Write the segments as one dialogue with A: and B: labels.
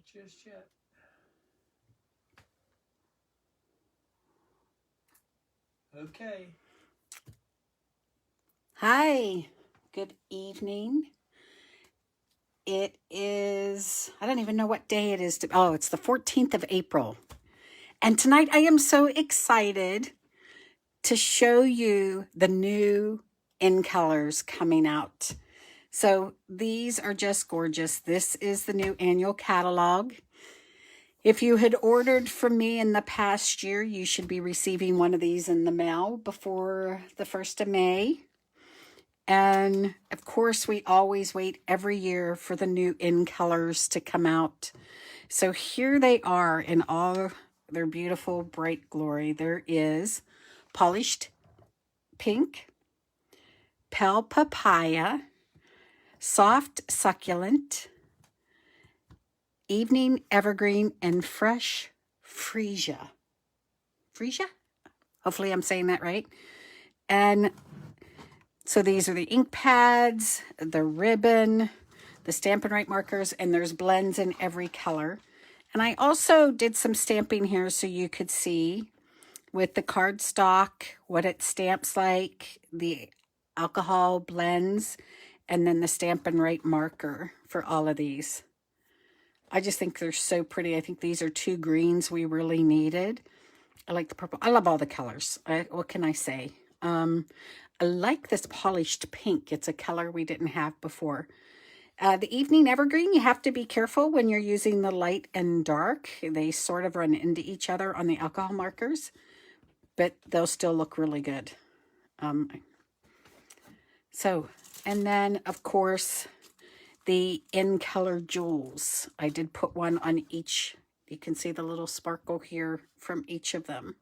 A: Not just yet. Okay.
B: Hi, good evening. It is, I don't even know what day it is. Oh, it's the 14th of April. And tonight I am so excited to show you the new in colors coming out. So these are just gorgeous. This is the new annual catalog. If you had ordered from me in the past year, you should be receiving one of these in the mail before the 1st of May. And of course, we always wait every year for the new in colors to come out. So here they are in all their beautiful bright glory. There is Polished Pink, Pale Papaya, Soft Succulent, Evening Evergreen, and Fresh Freesia. Freesia? Hopefully I'm saying that right. And so these are the ink pads, the ribbon, the Stampin' Right markers, and there's blends in every color. And I also did some stamping here so you could see with the cardstock what it stamps like, the alcohol blends, and then the Stampin' Right marker for all of these. I just think they're so pretty. I think these are two greens we really needed. I like the purple. I love all the colors. What can I say? I like this polished pink. It's a color we didn't have before. The Evening Evergreen, you have to be careful when you're using the light and dark. They sort of run into each other on the alcohol markers, but they'll still look really good. And then, of course, the in color jewels. I did put one on each. You can see the little sparkle here from each of them.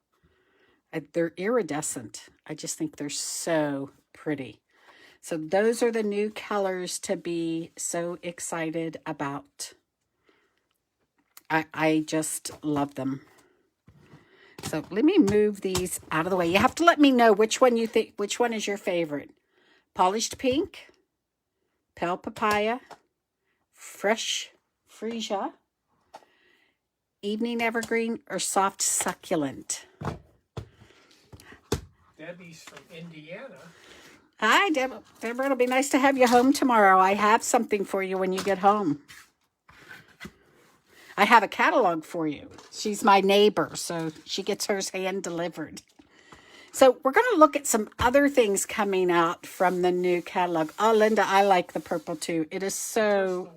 B: They're iridescent. I just think they're so pretty. So those are the new colors to be so excited about. I just love them. So let me move these out of the way. You have to let me know which one you think, which one is your favorite. Polished Pink, Pale Papaya, Fresh Freesia, Evening Evergreen, or Soft Succulent.
A: Debbie's from Indiana.
B: Hi, Deborah. It'll be nice to have you home tomorrow. I have something for you when you get home. I have a catalog for you. She's my neighbor, so she gets hers hand delivered. So we're going to look at some other things coming out from the new catalog. Oh, Linda, I like the purple too. It is so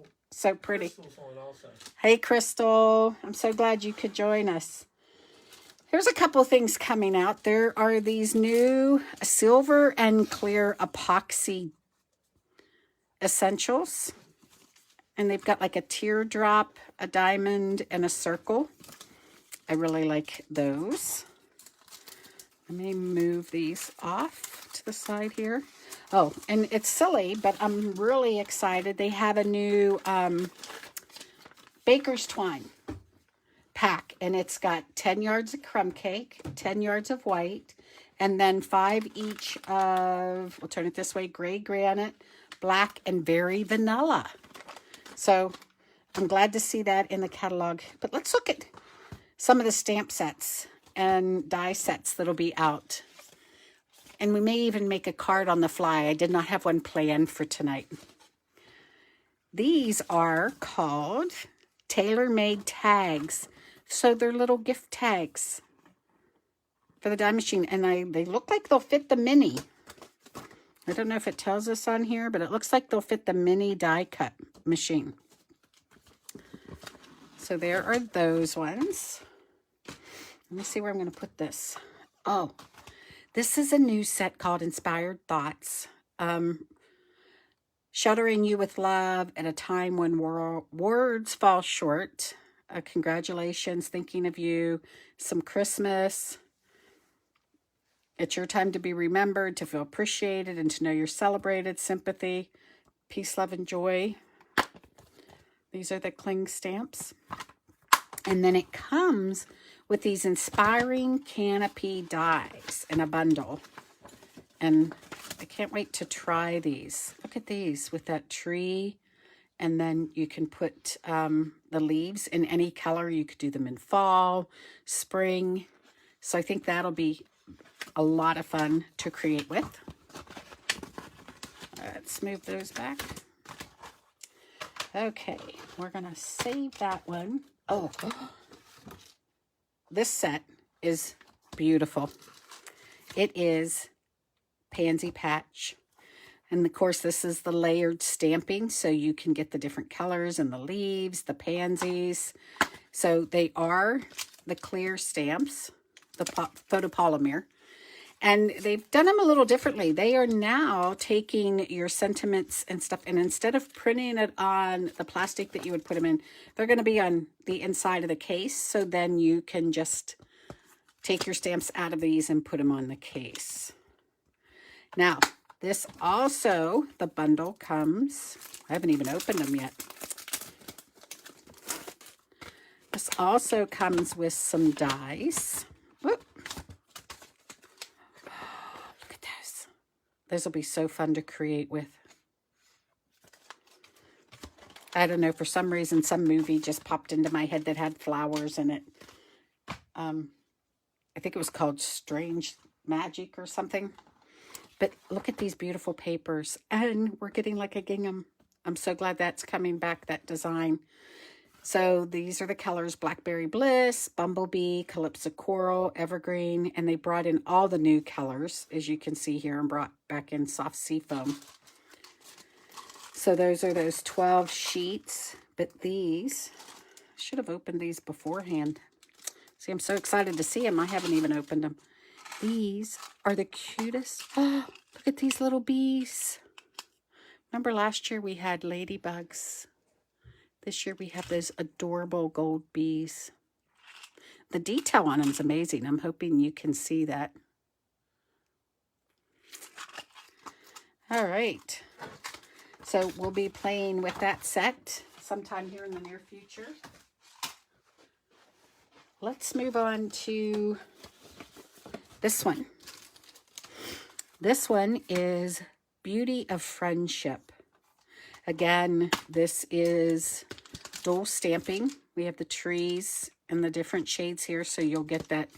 B: pretty.
A: Crystal's on also.
B: Hey, Crystal. I'm so glad you could join us. Here's a couple things coming out. There are these new silver and clear epoxy essentials. And they've got like a teardrop, a diamond, and a circle. I really like those. Let me move these off to the side here. Oh, and it's silly, but I'm really excited. They have a new Baker's Twine pack, and it's got 10 yards of crumb cake, 10 yards of white, and then 5 each of, we'll turn it this way, gray granite, black, and berry vanilla. So I'm glad to see that in the catalog. But let's look at some of the stamp sets and die sets that'll be out. And we may even make a card on the fly. I did not have one planned for tonight. These are called Tailor-Made Tags. So they're little gift tags for the die machine. And they look like they'll fit the mini. I don't know if it tells us on here, but it looks like they'll fit the mini die cut machine. So there are those ones. Let me see where I'm going to put this. Oh, this is a new set called Inspired Thoughts. Sheltering you with love at a time when words fall short. Congratulations, thinking of you. Some Christmas. It's your time to be remembered, to feel appreciated, and to know you're celebrated. Sympathy, peace, love, and joy. These are the cling stamps. And then it comes with these inspiring canopy dies in a bundle. And I can't wait to try these. Look at these with that tree And then you can put the leaves in any color. You could do them in fall, spring. So I think that'll be a lot of fun to create with. Let's move those back. Okay, we're going to save that one. Oh, this set is beautiful. It is Pansy Patch. And of course, this is the layered stamping, so you can get the different colors and the leaves, the pansies. So they are the clear stamps, the photopolymer. And they've done them a little differently. They are now taking your sentiments and stuff, and instead of printing it on the plastic that you would put them in, they're going to be on the inside of the case. So then you can just take your stamps out of these and put them on the case. Now, this also, the bundle comes, I haven't even opened them yet. This also comes with some dies. Whoop. Look at those. Those will be so fun to create with. I don't know, for some reason, some movie just popped into my head that had flowers in it. I think it was called Strange Magic or something. But look at these beautiful papers. And we're getting like a gingham. I'm so glad that's coming back, that design. So these are the colors: Blackberry Bliss, Bumblebee, Calypso Coral, Evergreen. And they brought in all the new colors, as you can see here, and brought back in Soft Seafoam. So those are those 12 sheets. But these, I should have opened these beforehand. See, I'm so excited to see them. I haven't even opened them. These are the cutest. Oh, look at these little bees. Remember last year we had ladybugs. This year we have those adorable gold bees. The detail on them is amazing. I'm hoping you can see that. All right. So we'll be playing with that set sometime here in the near future. Let's move on to this one. This one is Beauty of Friendship. Again, this is dual stamping. We have the trees and the different shades here, so you'll get that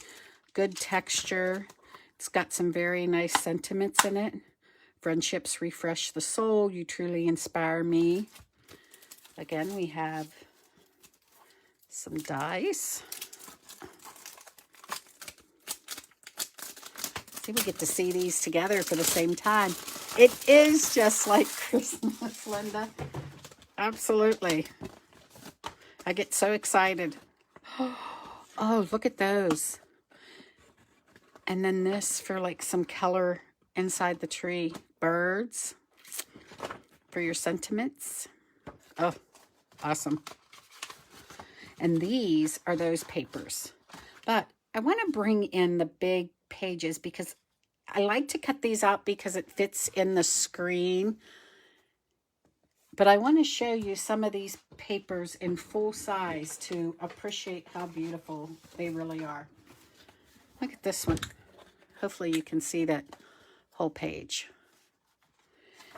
B: good texture. It's got some very nice sentiments in it. Friendships refresh the soul. You truly inspire me. Again, we have some dies. See, we get to see these together for the same time. It is just like Christmas, Linda. Absolutely. I get so excited. Oh, look at those. And then this for like some color inside the tree. Birds for your sentiments. Oh, awesome. And these are those papers. But I want to bring in the big pages because I like to cut these out because it fits in the screen. But I want to show you some of these papers in full size to appreciate how beautiful they really are. Look at this one. Hopefully you can see that whole page.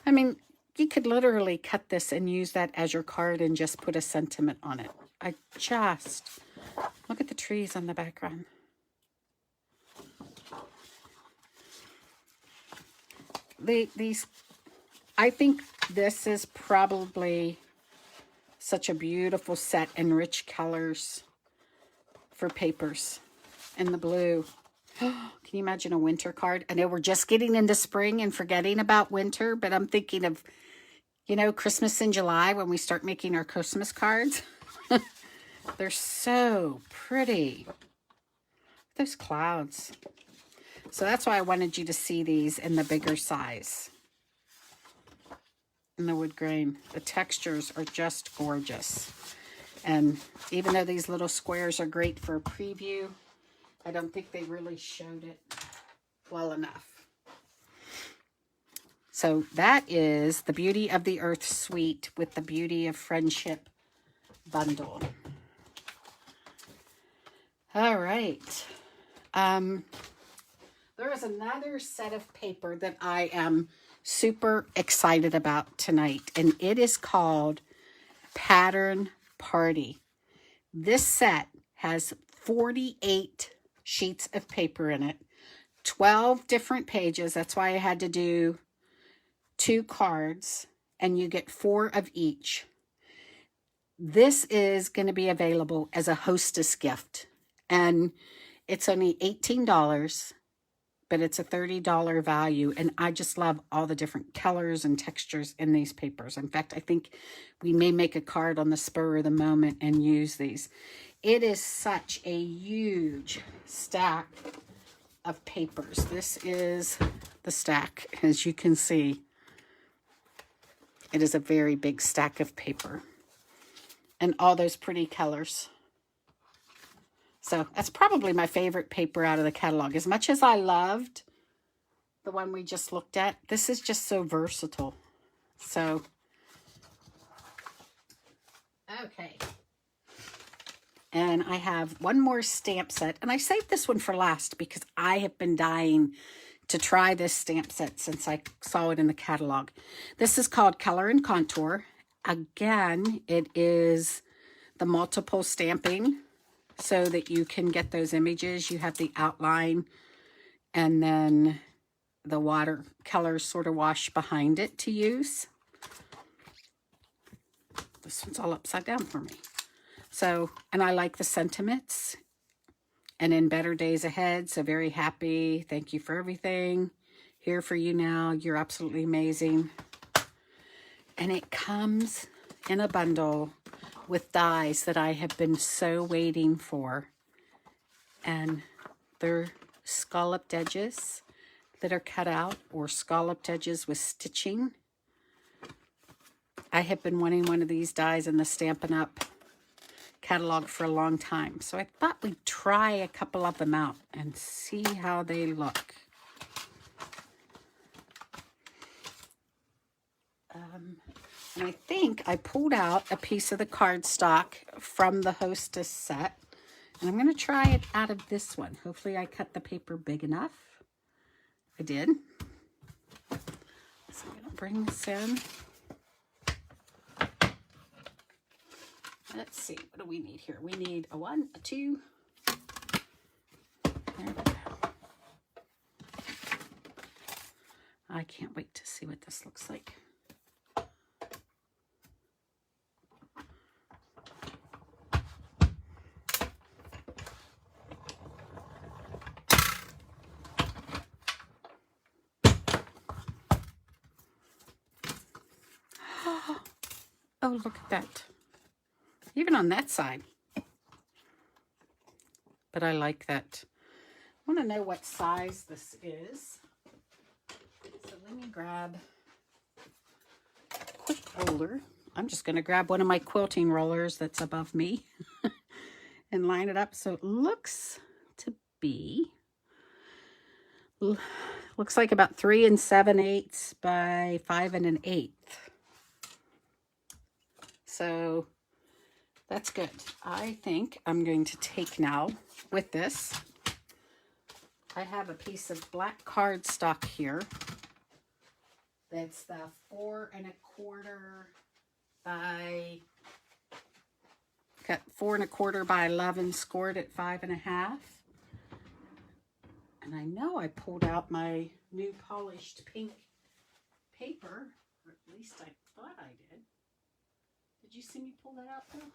B: I mean, you could literally cut this and use that as your card and just put a sentiment on it. Look at the trees on the background. I think this is probably such a beautiful set and rich colors for papers. And the blue. Can you imagine a winter card? I know we're just getting into spring and forgetting about winter, but I'm thinking of, you know, Christmas in July when we start making our Christmas cards. They're so pretty. Those clouds. So that's why I wanted you to see these in the bigger size. In the wood grain. The textures are just gorgeous. And even though these little squares are great for a preview, I don't think they really showed it well enough. So that is the Beauty of the Earth Suite with the Beauty of Friendship bundle. All right. There is another set of paper that I am super excited about tonight, and it is called Pattern Party. This set has 48 sheets of paper in it, 12 different pages. That's why I had to do 2 cards, and you get 4 of each. This is going to be available as a hostess gift, and it's only $18, but it's a $30 value, and I just love all the different colors and textures in these papers. In fact, I think we may make a card on the spur of the moment and use these. It is such a huge stack of papers. This is the stack, as you can see. It is a very big stack of paper. And all those pretty colors. So that's probably my favorite paper out of the catalog. As much as I loved the one we just looked at, this is just so versatile. So, okay. And I have one more stamp set. And I saved this one for last because I have been dying to try this stamp set since I saw it in the catalog. This is called Color and Contour. Again, it is the multiple stamping so that you can get those images. You have the outline and then the watercolor sort of wash behind it to use. This one's all upside down for me. So, and I like the sentiments. And in better days ahead, so very happy. Thank you for everything. Here for you now. You're absolutely amazing. And it comes in a bundle with dies that I have been so waiting for. And they're scalloped edges that are cut out, or scalloped edges with stitching. I have been wanting one of these dies in the Stampin' Up! Catalog for a long time. So I thought we'd try a couple of them out and see how they look. And I think I pulled out a piece of the cardstock from the Hostess set. And I'm going to try it out of this one. Hopefully I cut the paper big enough. I did. So I'm going to bring this in. Let's see, what do we need here? We need a 1, a 2. There we go. I can't wait to see what this looks like. Oh, look at that. Even on that side. But I like that. I want to know what size this is. So let me grab a quick roller. I'm just going to grab one of my quilting rollers that's above me and line it up so it looks to be, looks like about 3 7/8 by 5 1/8. So that's good. I think I'm going to take now with this. I have a piece of black cardstock here. That's the 4 1/4 by, got 4 1/4 by 11, scored at 5 1/2. And I know I pulled out my new polished pink paper, or at least I thought I did. Did you see me pull that out though?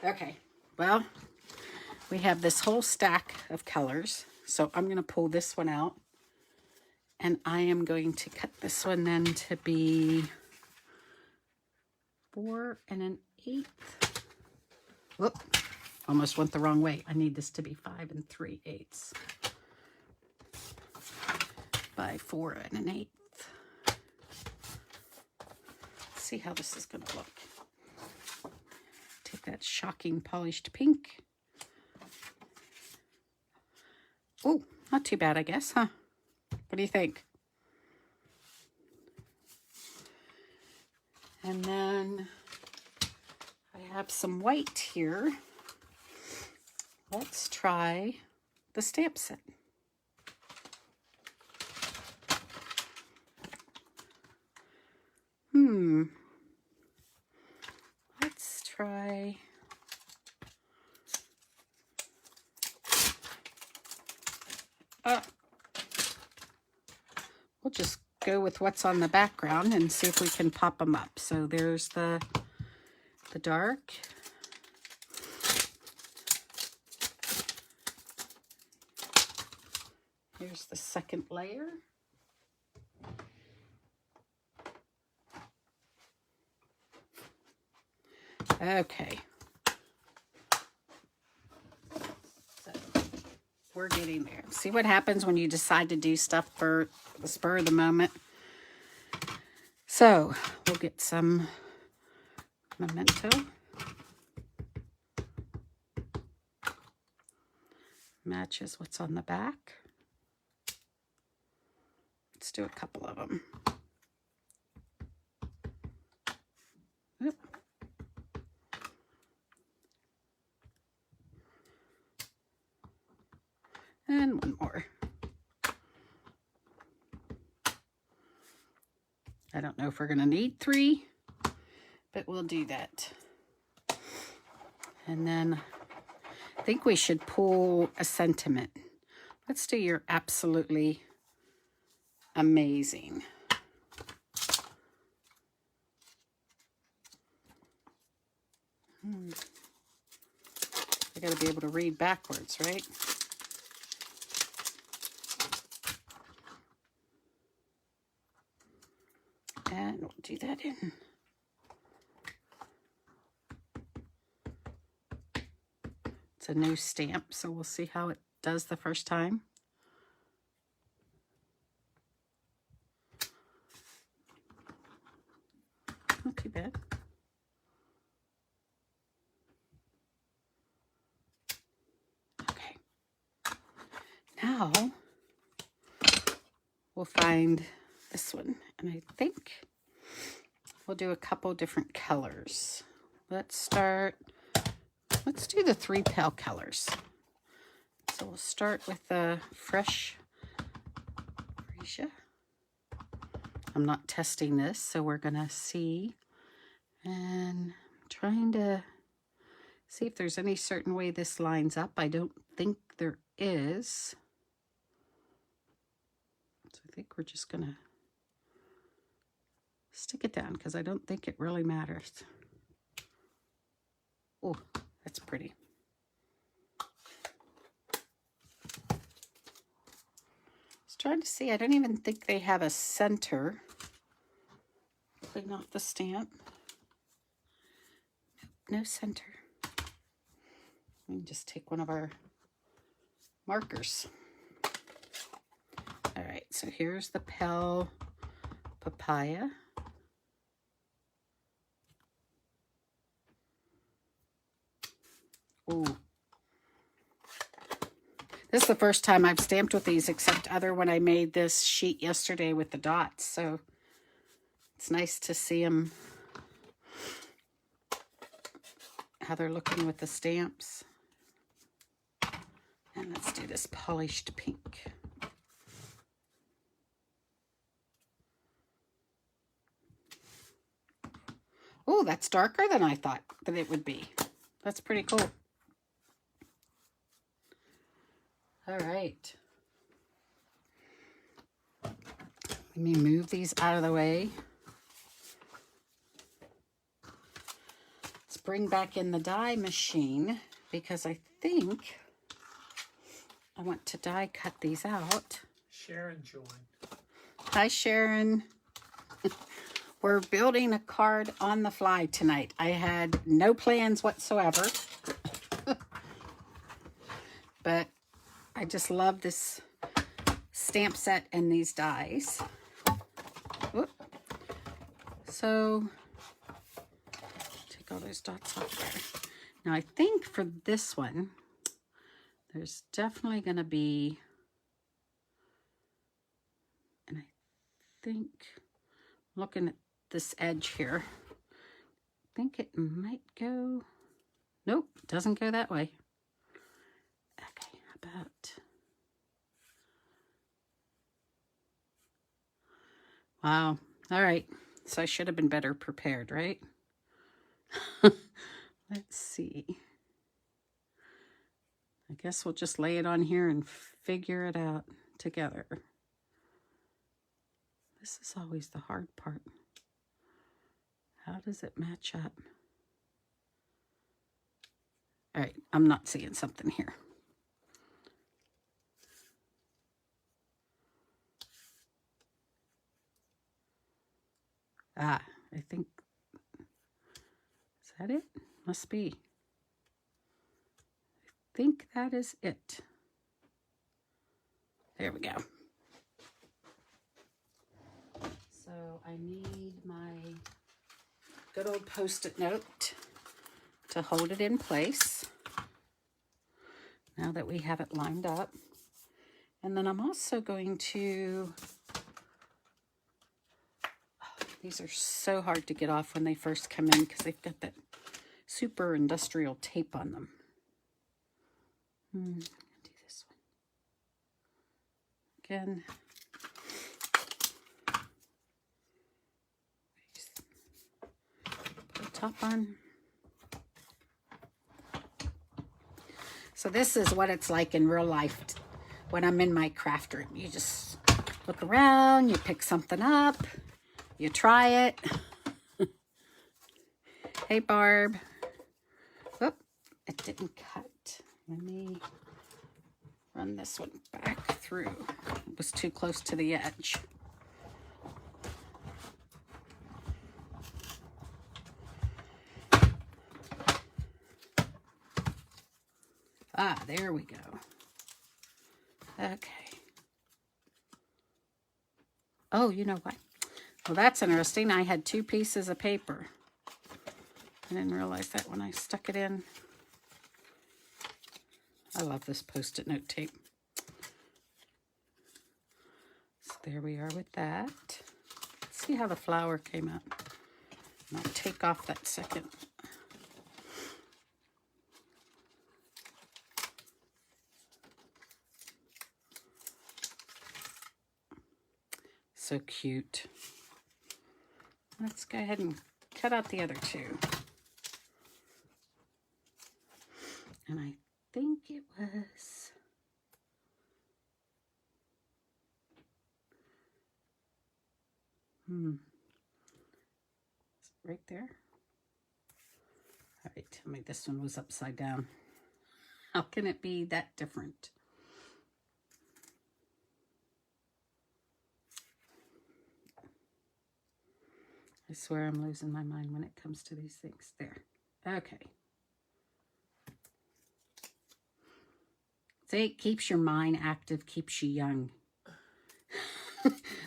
B: Okay, well, we have this whole stack of colors. So I'm going to pull this one out. And I am going to cut this one then to be 4 1/8. Whoop, almost went the wrong way. I need this to be 5 3/8 by 4 1/8. Let's see how this is going to look. Take that shocking polished pink. Oh, not too bad, I guess, huh? What do you think? And then I have some white here. Let's try the stamp set. try. We'll just go with what's on the background and see if we can pop them up. So there's the dark. Here's the second layer. Okay. So we're getting there. See what happens when you decide to do stuff for the spur of the moment. So we'll get some memento. Matches what's on the back. Let's do a couple of them. Oop. And one more. I don't know if we're going to need 3, but we'll do that. And then I think we should pull a sentiment. Let's do your absolutely amazing. I got to be able to read backwards, right? And we'll do that in. It's a new stamp, so we'll see how it does the first time. Not too bad. Okay. Now we'll find this one, and I think we'll do a couple different colors. Let's do the 3 pale colors. So we'll start with the fresh freesia. I'm not testing this, so we're gonna see, and I'm trying to see if there's any certain way this lines up. I don't think there is. So I think we're just gonna stick it down because I don't think it really matters. Oh, that's pretty. I was trying to see, I don't even think they have a center. Clean off the stamp. No center. We can just take one of our markers. All right, so here's the pale papaya. Ooh. This is the first time I've stamped with these, except other when I made this sheet yesterday with the dots. So it's nice to see them, how they're looking with the stamps. And let's do this polished pink. Oh, that's darker than I thought that it would be. That's pretty cool. All right. Let me move these out of the way. Let's bring back in the die machine because I think I want to die cut these out.
A: Sharon joined.
B: Hi, Sharon. We're building a card on the fly tonight. I had no plans whatsoever. But I just love this stamp set and these dies. Whoop. So, take all those dots off there. Now, I think for this one, there's definitely going to be, and I think, looking at this edge here, I think it might go, nope, doesn't go that way. Okay, how about, wow, all right, so I should have been better prepared, right? Let's see. I guess we'll just lay it on here and figure it out together. This is always the hard part. How does it match up? All right, I'm not seeing something here. Ah, I think, is that it? Must be. I think that is it. There we go. So I need my good old Post-it note to hold it in place now that we have it lined up. And then I'm also going to, these are so hard to get off when they first come in because they've got that super industrial tape on them. Do this one. Again. Put the top on. So this is what it's like in real life when I'm in my craft room. You just look around, you pick something up, you try it. Hey, Barb. Oop, it didn't cut. Let me run this one back through. It was too close to the edge. Ah, there we go. Okay. Oh, you know what? Well, that's interesting. I had 2 pieces of paper. I didn't realize that when I stuck it in. I love this Post-it note tape. So there we are with that. Let's see how the flower came out. And I'll take off that second. So cute. Let's go ahead and cut out the other 2. And I think it was is it right there? All right, tell me this one was upside down. How can it be that different? I swear I'm losing my mind when it comes to these things. There. Okay. See, it keeps your mind active, keeps you young.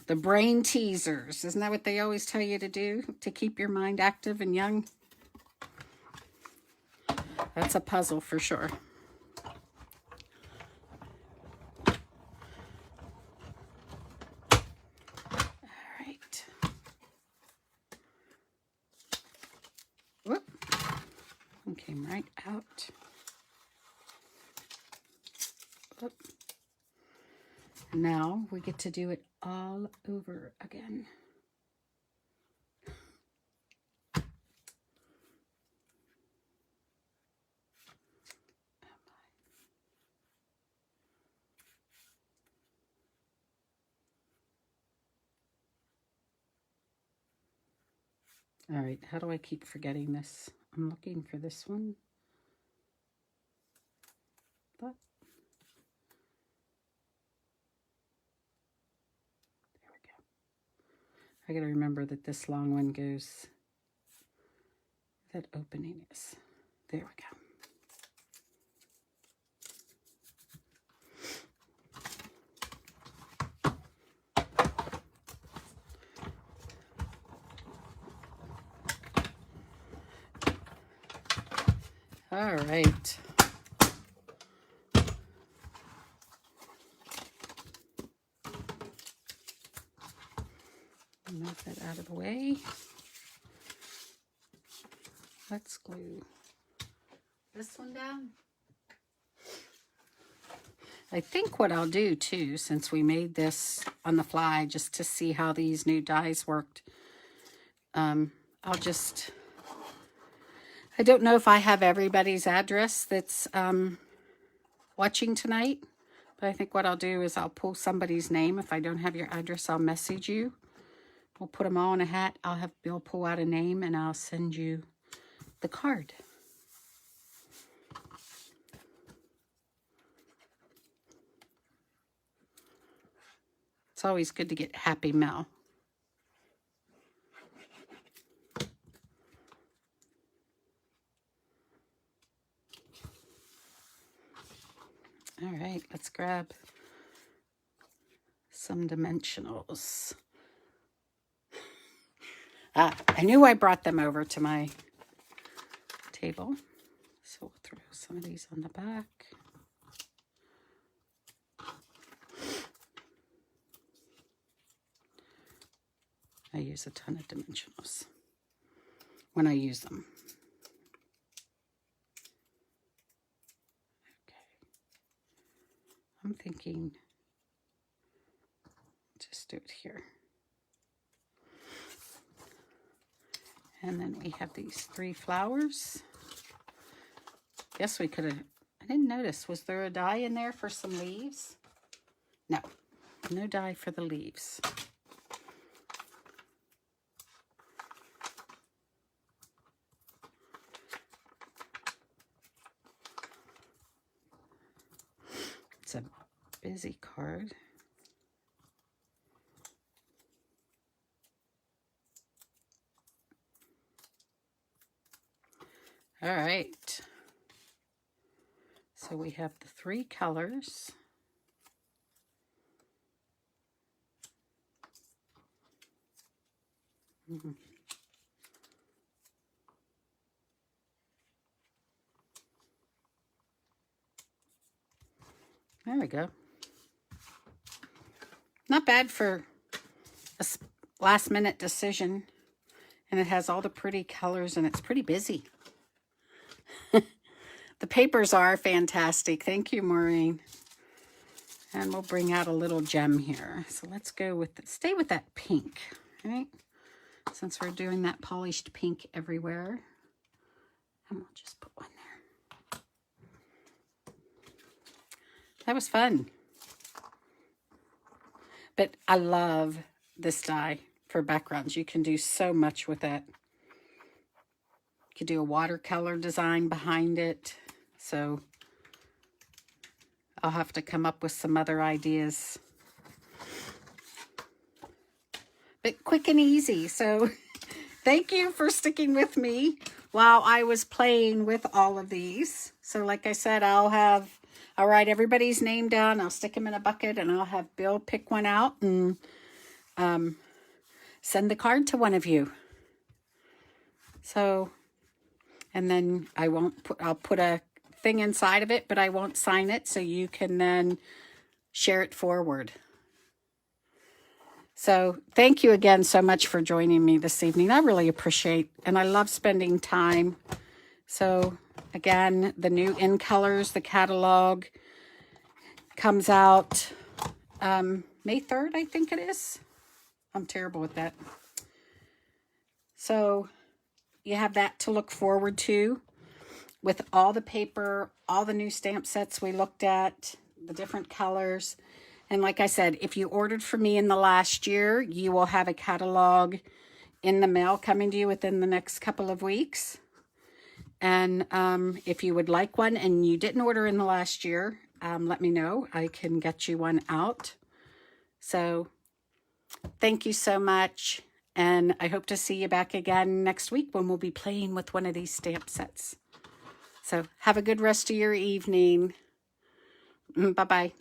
B: The brain teasers. Isn't that what they always tell you to do? To keep your mind active and young? That's a puzzle for sure. Came right out. Oop. Now we get to do it all over again. All right, how do I keep forgetting this? I'm looking for this one. But there we go. I gotta remember that this long one goes, that opening is. There we go. All right. Move that out of the way. Let's glue this one down. I think what I'll do too, since we made this on the fly just to see how these new dies worked, I'll just I don't know if I have everybody's address that's watching tonight, but I think what I'll do is I'll pull somebody's name. If I don't have your address, I'll message you. We'll put them all in a hat. I'll have Bill pull out a name and I'll send you the card. It's always good to get happy mail. All right, let's grab some dimensionals. I knew I brought them over to my table. So we'll throw some of these on the back. I use a ton of dimensionals when I use them. Okay. I'm thinking, just do it here. And then we have these 3 flowers. Guess we could have, I didn't notice, was there a die in there for some leaves? No, no die for the leaves. It's a busy card. All right. So we have the 3 colors. There we go. Not bad for a last minute decision. And it has all the pretty colors and it's pretty busy. The papers are fantastic. Thank you, Maureen. And we'll bring out a little gem here. So let's go with, stay with that pink, right? Since we're doing that polished pink everywhere. And we'll just put one there. That was fun. But I love this die for backgrounds. You can do so much with it. You could do a watercolor design behind it. So I'll have to come up with some other ideas. But quick and easy. So thank you for sticking with me while I was playing with all of these. So like I said, I'll write everybody's name down. I'll stick them in a bucket and I'll have Bill pick one out and send the card to one of you. So, and then I'll put a thing inside of it, but I won't sign it, so you can then share it forward. So thank you again so much for joining me this evening. I really appreciate, and I love spending time. So again, the new In Colors, the catalog comes out May 3rd, I think it is. I'm terrible with that. So you have that to look forward to with all the paper, all the new stamp sets we looked at, the different colors. And like I said, if you ordered from me in the last year, you will have a catalog in the mail coming to you within the next couple of weeks. And if you would like one and you didn't order in the last year, let me know. I can get you one out. So thank you so much. And I hope to see you back again next week when we'll be playing with one of these stamp sets. So have a good rest of your evening. Bye-bye.